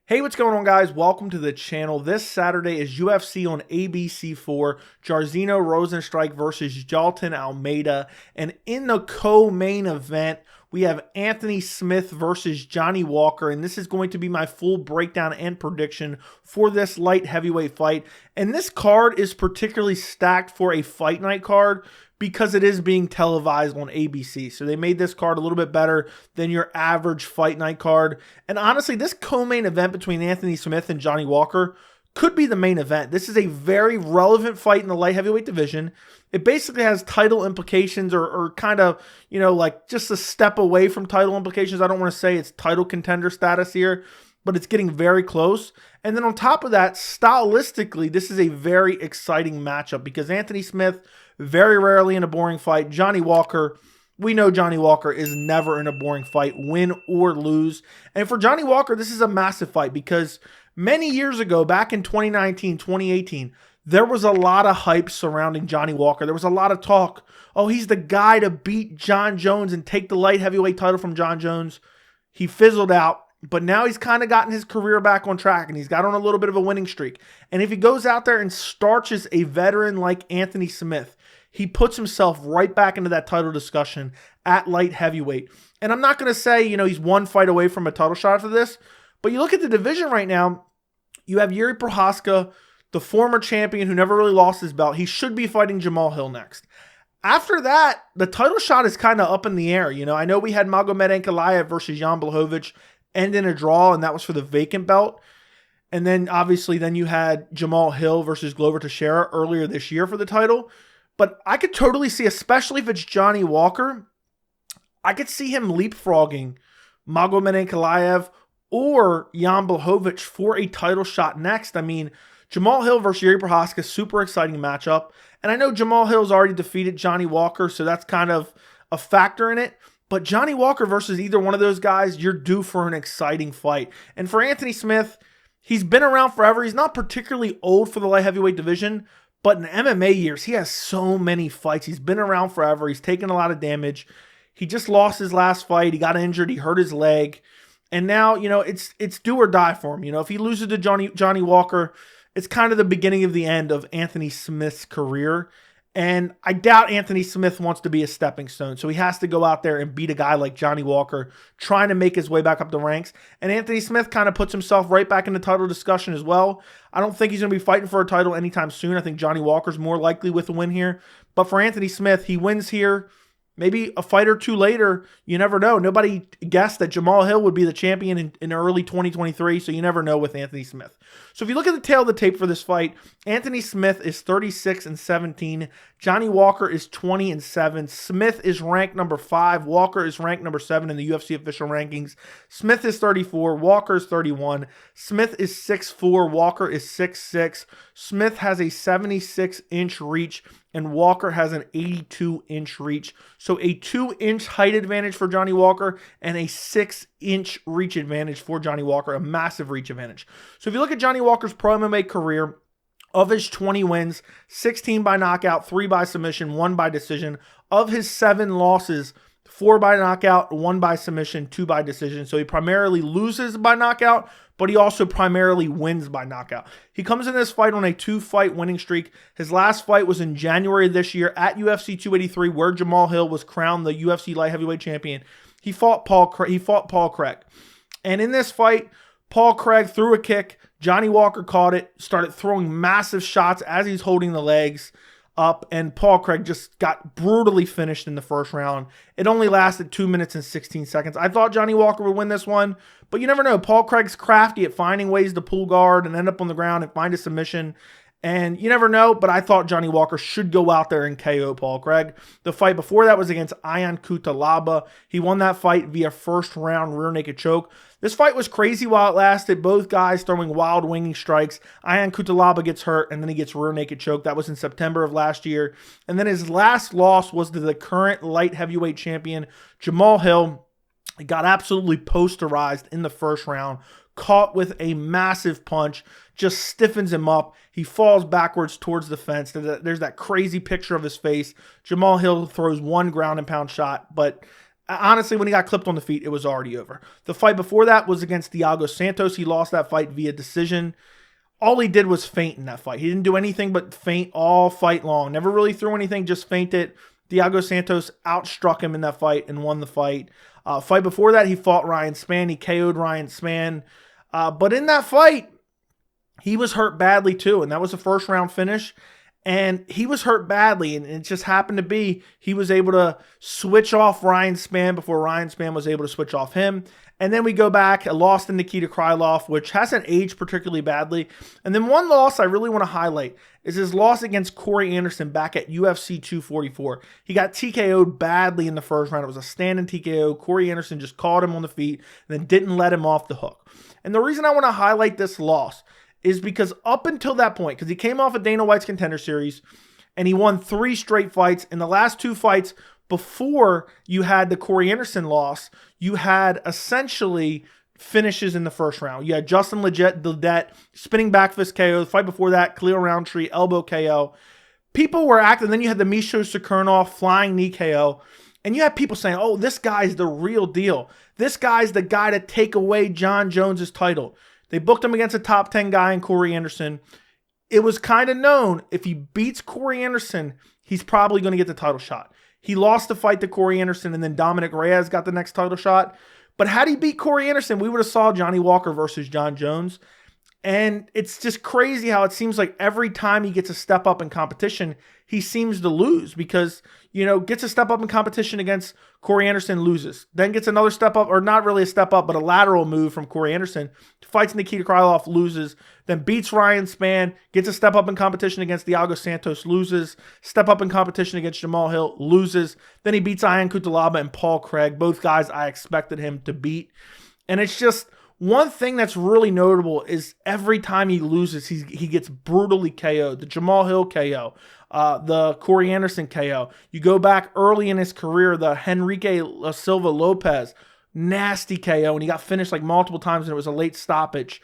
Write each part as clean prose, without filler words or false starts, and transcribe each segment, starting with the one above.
Hey, what's going on, guys? Welcome to the channel. This Saturday is UFC on ABC4, Jairzinho Rozenstruik versus Jailton Almeida. And in the co-main event, we have Anthony Smith versus Johnny Walker. And this is going to be my full breakdown and prediction for this light heavyweight fight. And this card is particularly stacked for a fight night card because it is being televised on ABC. So they made this card a little bit better than your average fight night card. And honestly, this co-main event between Anthony Smith and Johnny Walker could be the main event. This is a very relevant fight in the light heavyweight division. It basically has title implications or kind of, like just a step away from title implications. I don't want to say it's title contender status here, but it's getting very close. And then on top of that, stylistically, this is a very exciting matchup because Anthony Smith, very rarely in a boring fight. Johnny Walker, we know Johnny Walker is never in a boring fight, win or lose. And for Johnny Walker, this is a massive fight because many years ago, back in 2019, 2018, there was a lot of hype surrounding Johnny Walker. There was a lot of talk. Oh, he's the guy to beat John Jones and take the light heavyweight title from John Jones. He fizzled out. But now he's kind of gotten his career back on track, and he's got on a little bit of a winning streak. And if he goes out there and starches a veteran like Anthony Smith, he puts himself right back into that title discussion at light heavyweight. And I'm not going to say, he's one fight away from a title shot after this, but you look at the division right now, you have Jiri Prochazka, the former champion who never really lost his belt. He should be fighting Jamal Hill next. After that, the title shot is kind of up in the air. I know we had Magomed Ankalaev versus Jan Blachowicz end in a draw, and that was for the vacant belt. And then, obviously, you had Jamal Hill versus Glover Teixeira earlier this year for the title. But I could totally see, especially if it's Johnny Walker, I could see him leapfrogging Magomed Ankalaev or Jan Blachowicz for a title shot next. I mean, Jamal Hill versus Jiri Prochazka, super exciting matchup. And I know Jamal Hill's already defeated Johnny Walker, so that's kind of a factor in it. But Johnny Walker versus either one of those guys, you're due for an exciting fight. And for Anthony Smith, he's been around forever. He's not particularly old for the light heavyweight division, but in MMA years, he has so many fights. He's been around forever. He's taken a lot of damage. He just lost his last fight. He got injured. He hurt his leg. And now, it's do or die for him. If he loses to Johnny Walker, it's kind of the beginning of the end of Anthony Smith's career. And I doubt Anthony Smith wants to be a stepping stone. So he has to go out there and beat a guy like Johnny Walker, trying to make his way back up the ranks. And Anthony Smith kind of puts himself right back in the title discussion as well. I don't think he's going to be fighting for a title anytime soon. I think Johnny Walker's more likely with a win here. But for Anthony Smith, he wins here. Maybe a fight or two later, you never know. Nobody guessed that Jamal Hill would be the champion in early 2023, so you never know with Anthony Smith. So if you look at the tail of the tape for this fight, Anthony Smith is 36-17. Johnny Walker is 20-7. Smith is ranked number 5. Walker is ranked number 7 in the UFC official rankings. Smith is 34. Walker is 31. Smith is 6'4". Walker is 6'6". Smith has a 76-inch reach, and Walker has an 82-inch reach. So a 2-inch height advantage for Johnny Walker and a 6-inch reach advantage for Johnny Walker, a massive reach advantage. So if you look at Johnny Walker's pro MMA career, of his 20 wins, 16 by knockout, 3 by submission, 1 by decision. Of his 7 losses, 4 by knockout, 1 by submission, 2 by decision. So he primarily loses by knockout, but he also primarily wins by knockout. He comes in this fight on a 2-fight winning streak. His last fight was in January of this year at UFC 283, where Jamal Hill was crowned the UFC light heavyweight champion. He fought Paul Craig. And in this fight, Paul Craig threw a kick. Johnny Walker caught it, started throwing massive shots as he's holding the legs up, and Paul Craig just got brutally finished in the first round. It only lasted 2 minutes and 16 seconds. I thought Johnny Walker would win this one, but you never know. Paul Craig's crafty at finding ways to pull guard and end up on the ground and find a submission. And you never know, but I thought Johnny Walker should go out there and KO Paul Craig. The fight before that was against Ion Cutelaba. He won that fight via first round rear naked choke. This fight was crazy while it lasted. Both guys throwing wild winging strikes. Ion Cutelaba gets hurt, and then he gets rear naked choke. That was in September of last year. And then his last loss was to the current light heavyweight champion, Jamal Hill. He got absolutely posterized in the first round. Caught with a massive punch, just stiffens him up. He falls backwards towards the fence. There's that crazy picture of his face. Jamal Hill throws 1 ground and pound shot, but Honestly, when he got clipped on the feet, it was already over. The fight before that was against Thiago Santos. He lost that fight via decision. All he did was feint in that fight. He didn't do anything but feint all fight long. Never really threw anything, just feinted. Thiago Santos outstruck him in that fight and won the fight. Fight before that, he fought Ryan Spann. He KO'd Ryan Spann. But in that fight, he was hurt badly too, and that was a first-round finish. And he was hurt badly, and it just happened to be he was able to switch off Ryan Spann before Ryan Spann was able to switch off him. And then we go back, a loss to Nikita Krylov, which hasn't aged particularly badly. And then one loss I really want to highlight is his loss against Corey Anderson back at UFC 244. He got TKO'd badly in the first round. It was a standing TKO. Corey Anderson just caught him on the feet and then didn't let him off the hook. And the reason I want to highlight this loss is because up until that point, because he came off of Dana White's Contender Series, and he won 3 straight fights. In the last 2 fights before you had the Corey Anderson loss, you had essentially finishes in the first round. You had Justin Ledet spinning back fist KO. The fight before that, Khalil Roundtree, elbow KO. People were acting. Then you had the Misho Sakurnov flying knee KO. And you had people saying, oh, this guy's the real deal. This guy's the guy to take away John Jones's title. They booked him against a top 10 guy in Corey Anderson. It was kind of known if he beats Corey Anderson, he's probably going to get the title shot. He lost the fight to Corey Anderson, and then Dominic Reyes got the next title shot. But had he beat Corey Anderson, we would have saw Johnny Walker versus John Jones. And it's just crazy how it seems like every time he gets a step up in competition, he seems to lose because, gets a step up in competition against Corey Anderson, loses. Then gets another step up, or not really a step up, but a lateral move from Corey Anderson. Fights Nikita Krylov, loses. Then beats Ryan Spann, gets a step up in competition against Thiago Santos, loses. Step up in competition against Jamal Hill, loses. Then he beats Ian Cutelaba and Paul Craig, both guys I expected him to beat. And it's just, one thing that's really notable is every time he loses, he gets brutally KO'd. The Jamal Hill KO, the Corey Anderson KO. You go back early in his career, the Henrique Silva Lopez, nasty KO, and he got finished like multiple times, and it was a late stoppage.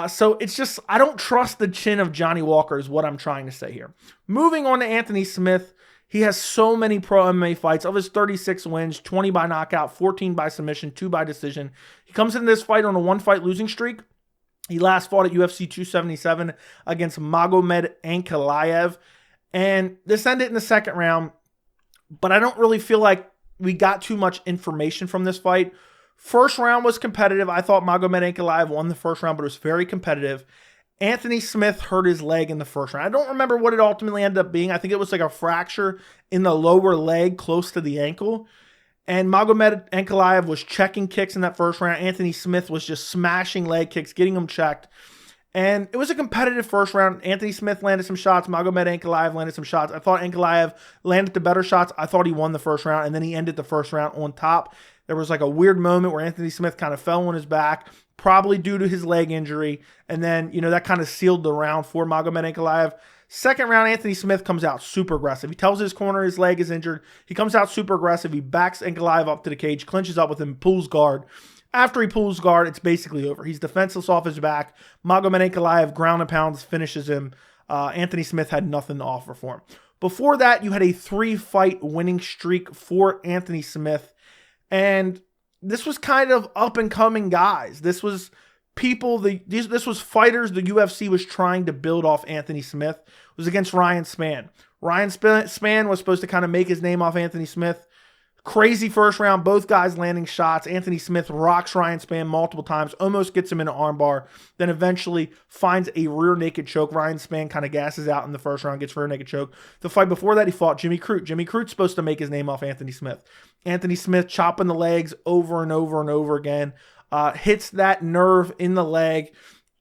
So it's just, I don't trust the chin of Johnny Walker is what I'm trying to say here. Moving on to Anthony Smith. He has so many pro MMA fights. Of his 36 wins, 20 by knockout, 14 by submission, 2 by decision. He comes into this fight on a 1-fight losing streak. He last fought at UFC 277 against Magomed Ankalaev. And this ended in the second round. But I don't really feel like we got too much information from this fight. First round was competitive. I thought Magomed Ankalaev won the first round, but it was very competitive. Anthony Smith hurt his leg in the first round. I don't remember what it ultimately ended up being. I think it was like a fracture in the lower leg close to the ankle. And Magomed Ankalaev was checking kicks in that first round. Anthony Smith was just smashing leg kicks, getting them checked. And it was a competitive first round. Anthony Smith landed some shots. Magomed Ankalaev landed some shots. I thought Ankalaev landed the better shots. I thought he won the first round, and then he ended the first round on top. There was like a weird moment where Anthony Smith kind of fell on his back, probably due to his leg injury. And then, that kind of sealed the round for Magomed Ankalaev. Second round, Anthony Smith comes out super aggressive. He tells his corner his leg is injured. He comes out super aggressive. He backs Ankalaev up to the cage, clinches up with him, pulls guard. After he pulls guard, it's basically over. He's defenseless off his back. Magomed Ankalaev ground and pounds, finishes him. Anthony Smith had nothing to offer for him. Before that, you had a 3-fight winning streak for Anthony Smith. And this was kind of up-and-coming guys. This was people, this was fighters the UFC was trying to build off Anthony Smith. It was against Ryan Spann. Ryan Spann was supposed to kind of make his name off Anthony Smith. Crazy first round, both guys landing shots. Anthony Smith rocks Ryan Spann multiple times, almost gets him in an armbar, then eventually finds a rear naked choke. Ryan Spann kind of gasses out in the first round, gets rear naked choke. The fight before that, he fought Jimmy Crute. Jimmy Crute's supposed to make his name off Anthony Smith. Anthony Smith chopping the legs over and over and over again. Hits that nerve in the leg.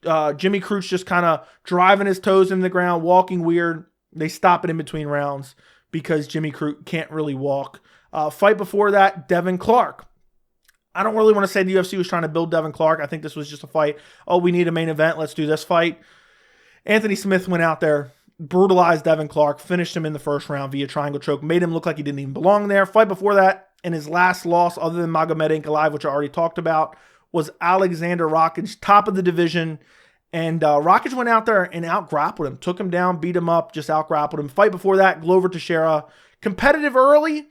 Jimmy Crute's just kind of driving his toes in the ground, walking weird. They stop it in between rounds because Jimmy Crute can't really walk. Fight before that, Devin Clark. I don't really want to say the UFC was trying to build Devin Clark. I think this was just a fight. Oh, we need a main event. Let's do this fight. Anthony Smith went out there, brutalized Devin Clark, finished him in the first round via triangle choke, made him look like he didn't even belong there. Fight before that, and his last loss, other than Magomed Ankalaev, which I already talked about, was Alexander Rakic, top of the division. And Rakic went out there and out-grappled him, took him down, beat him up, just out-grappled him. Fight before that, Glover Teixeira, competitive early,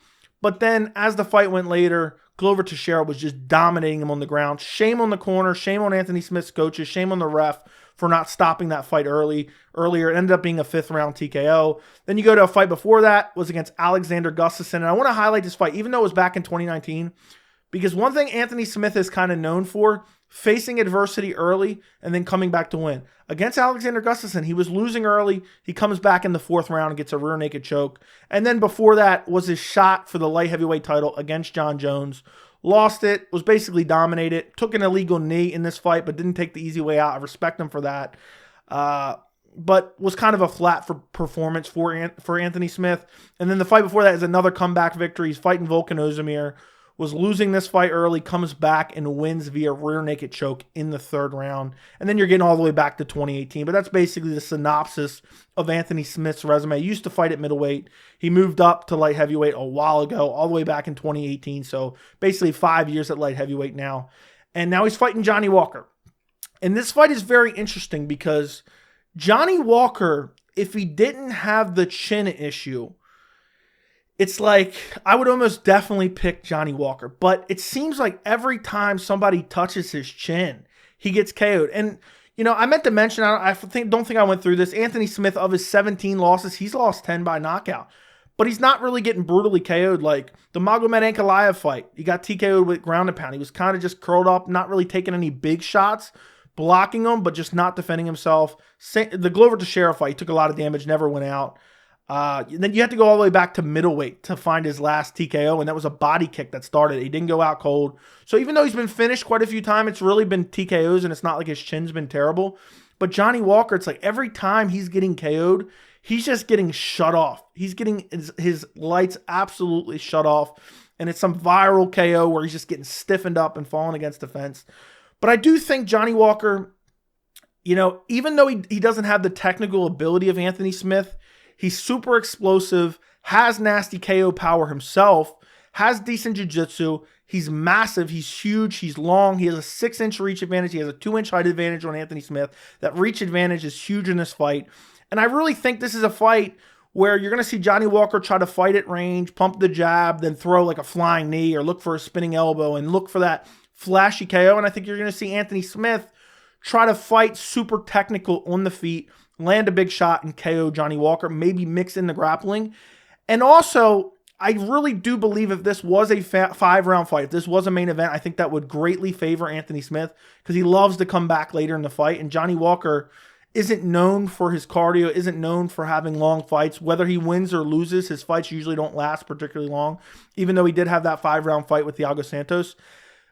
But then as the fight went later, Glover Teixeira was just dominating him on the ground. Shame on the corner. Shame on Anthony Smith's coaches. Shame on the ref for not stopping that fight earlier. It ended up being a 5th round TKO. Then you go to a fight before that, was against Alexander Gustafsson. And I want to highlight this fight, even though it was back in 2019, because one thing Anthony Smith is kind of known for, facing adversity early and then coming back to win. Against Alexander Gustafsson, he was losing early. He comes back in the 4th round and gets a rear naked choke. And then before that was his shot for the light heavyweight title against John Jones. Lost it, was basically dominated, took an illegal knee in this fight, but didn't take the easy way out. I respect him for that. But was kind of a flat performance for Anthony Smith. And then the fight before that is another comeback victory. He's fighting Volkan Ozdemir. Was losing this fight early, comes back and wins via rear naked choke in the 3rd round. And then you're getting all the way back to 2018. But that's basically the synopsis of Anthony Smith's resume. He used to fight at middleweight. He moved up to light heavyweight a while ago, all the way back in 2018. So basically 5 years at light heavyweight now. And now he's fighting Johnny Walker. And this fight is very interesting because Johnny Walker, if he didn't have the chin issue, it's like I would almost definitely pick Johnny Walker. But it seems like every time somebody touches his chin, he gets KO'd. And, you know, I meant to mention, don't think I went through this. Anthony Smith, of his 17 losses, he's lost 10 by knockout. But he's not really getting brutally KO'd like the Magomed Ankalaev fight. He got TKO'd with ground and pound. He was kind of just curled up, not really taking any big shots, blocking them, but just not defending himself. The Glover Teixeira fight, he took a lot of damage, never went out. Then you have to go all the way back to middleweight to find his last TKO, and that was a body kick that started. He didn't go out cold. So even though he's been finished quite a few times, it's really been TKOs, and it's not like his chin's been terrible. But Johnny Walker, it's like every time he's getting KO'd, he's just getting shut off. He's getting his lights absolutely shut off, and it's some viral KO where he's just getting stiffened up and falling against the fence. But I do think Johnny Walker, you know, even though he doesn't have the technical ability of Anthony Smith, he's super explosive, has nasty KO power himself, has decent jiu-jitsu. He's massive. He's huge. He's long. He has a 6-inch reach advantage. He has a 2-inch height advantage on Anthony Smith. That reach advantage is huge in this fight. And I really think this is a fight where you're going to see Johnny Walker try to fight at range, pump the jab, then throw like a flying knee or look for a spinning elbow and look for that flashy KO. And I think you're going to see Anthony Smith try to fight super technical on the feet, land a big shot and KO Johnny Walker, maybe mix in the grappling. And also, I really do believe if this was a 5-round fight, if this was a main event, I think that would greatly favor Anthony Smith because he loves to come back later in the fight. And Johnny Walker isn't known for his cardio, isn't known for having long fights. Whether he wins or loses, his fights usually don't last particularly long, even though he did have that 5-round fight with Thiago Santos.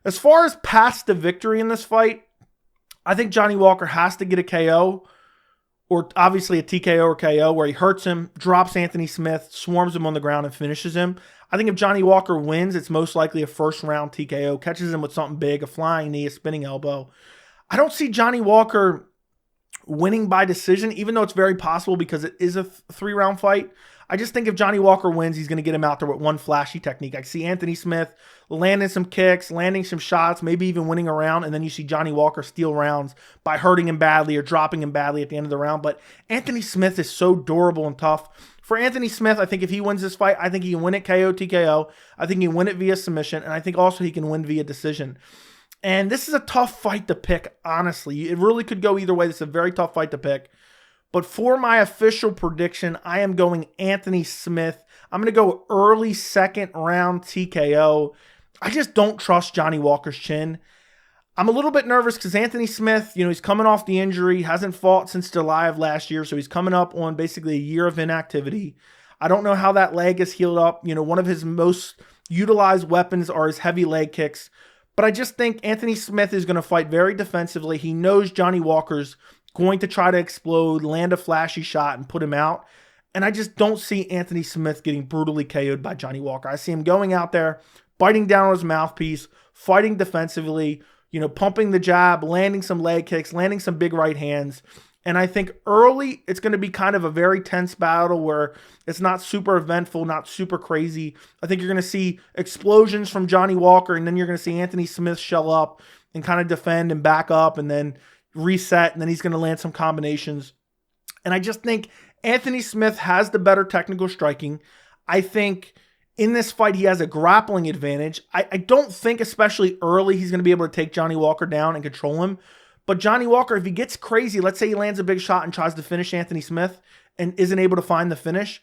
As far as past the victory in this fight, I think Johnny Walker has to get a KO, or obviously a TKO or KO where he hurts him, drops Anthony Smith, swarms him on the ground, and finishes him. I think if Johnny Walker wins, it's most likely a 1st-round TKO, catches him with something big, a flying knee, a spinning elbow. I don't see Johnny Walker winning by decision, even though it's very possible because it is a 3-round fight. I just think if Johnny Walker wins, he's going to get him out there with one flashy technique. I see Anthony Smith landing some kicks, landing some shots, maybe even winning a round, and then you see Johnny Walker steal rounds by hurting him badly or dropping him badly at the end of the round. But Anthony Smith is so durable and tough. For Anthony Smith, I think if he wins this fight, I think he can win it KO, TKO. I think he can win it via submission, and I think also he can win via decision. And this is a tough fight to pick, honestly. It really could go either way. This is a very tough fight to pick. But for my official prediction, I am going Anthony Smith. I'm going to go early 2nd round TKO. I just don't trust Johnny Walker's chin. I'm a little bit nervous because Anthony Smith, you know, he's coming off the injury, hasn't fought since July of last year, so he's coming up on basically a year of inactivity. I don't know how that leg is healed up. You know, one of his most utilized weapons are his heavy leg kicks. But I just think Anthony Smith is going to fight very defensively. He knows Johnny Walker's going to try to explode, land a flashy shot, and put him out. And I just don't see Anthony Smith getting brutally KO'd by Johnny Walker. I see him going out there, biting down on his mouthpiece, fighting defensively, you know, pumping the jab, landing some leg kicks, landing some big right hands. And I think early, it's going to be kind of a very tense battle where it's not super eventful, not super crazy. I think you're going to see explosions from Johnny Walker, and then you're going to see Anthony Smith shell up and kind of defend and back up and then reset, and then he's going to land some combinations. And I just think Anthony Smith has the better technical striking. I think In this fight, he has a grappling advantage. I don't think, especially early, he's going to be able to take Johnny Walker down and control him. But Johnny Walker, if he gets crazy, let's say he lands a big shot and tries to finish Anthony Smith and isn't able to find the finish,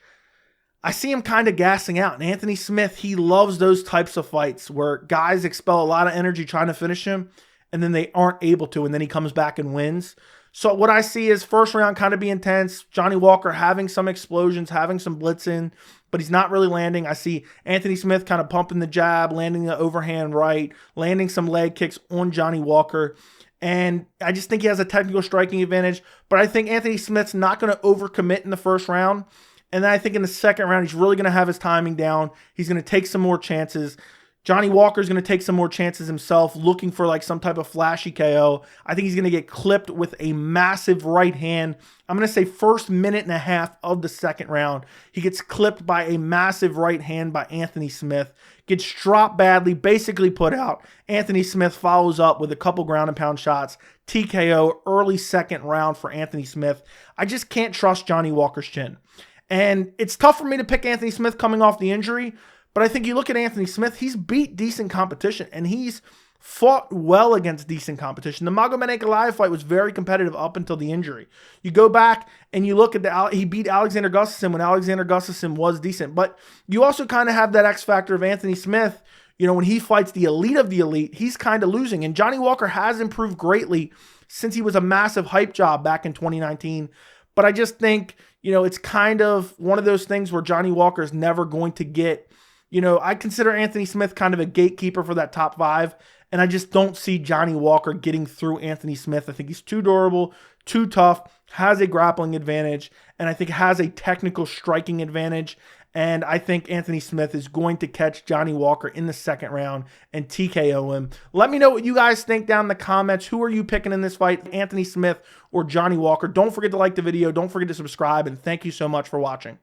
I see him kind of gassing out. And Anthony Smith, he loves those types of fights where guys expel a lot of energy trying to finish him, and then they aren't able to, and then he comes back and wins. So what I see is first round kind of be intense. Johnny Walker having some explosions, having some blitzing, but he's not really landing. I see Anthony Smith kind of pumping the jab, landing the overhand right, landing some leg kicks on Johnny Walker. And I just think he has a technical striking advantage. But I think Anthony Smith's not going to overcommit in the first round. And then I think in the second round, he's really going to have his timing down. He's going to take some more chances. Johnny Walker's going to take some more chances himself, looking for like some type of flashy KO. I think he's going to get clipped with a massive right hand. I'm going to say first minute and a half of the second round, he gets clipped by a massive right hand by Anthony Smith. Gets dropped badly, basically put out. Anthony Smith follows up with a couple ground and pound shots. TKO, early second round for Anthony Smith. I just can't trust Johnny Walker's chin. And it's tough for me to pick Anthony Smith coming off the injury. But I think you look at Anthony Smith, he's beat decent competition, and he's fought well against decent competition. The Magomed Ankalaev fight was very competitive up until the injury. You go back and you look at he beat Alexander Gustafsson when Alexander Gustafsson was decent. But you also kind of have that X factor of Anthony Smith. You know, when he fights the elite of the elite, he's kind of losing. And Johnny Walker has improved greatly since he was a massive hype job back in 2019. But I just think, you know, it's kind of one of those things where Johnny Walker is never going to get. You know, I consider Anthony Smith kind of a gatekeeper for that top 5, and I just don't see Johnny Walker getting through Anthony Smith. I think he's too durable, too tough, has a grappling advantage, and I think has a technical striking advantage. And I think Anthony Smith is going to catch Johnny Walker in the second round and TKO him. Let me know what you guys think down in the comments. Who are you picking in this fight, Anthony Smith or Johnny Walker? Don't forget to like the video. Don't forget to subscribe, and thank you so much for watching.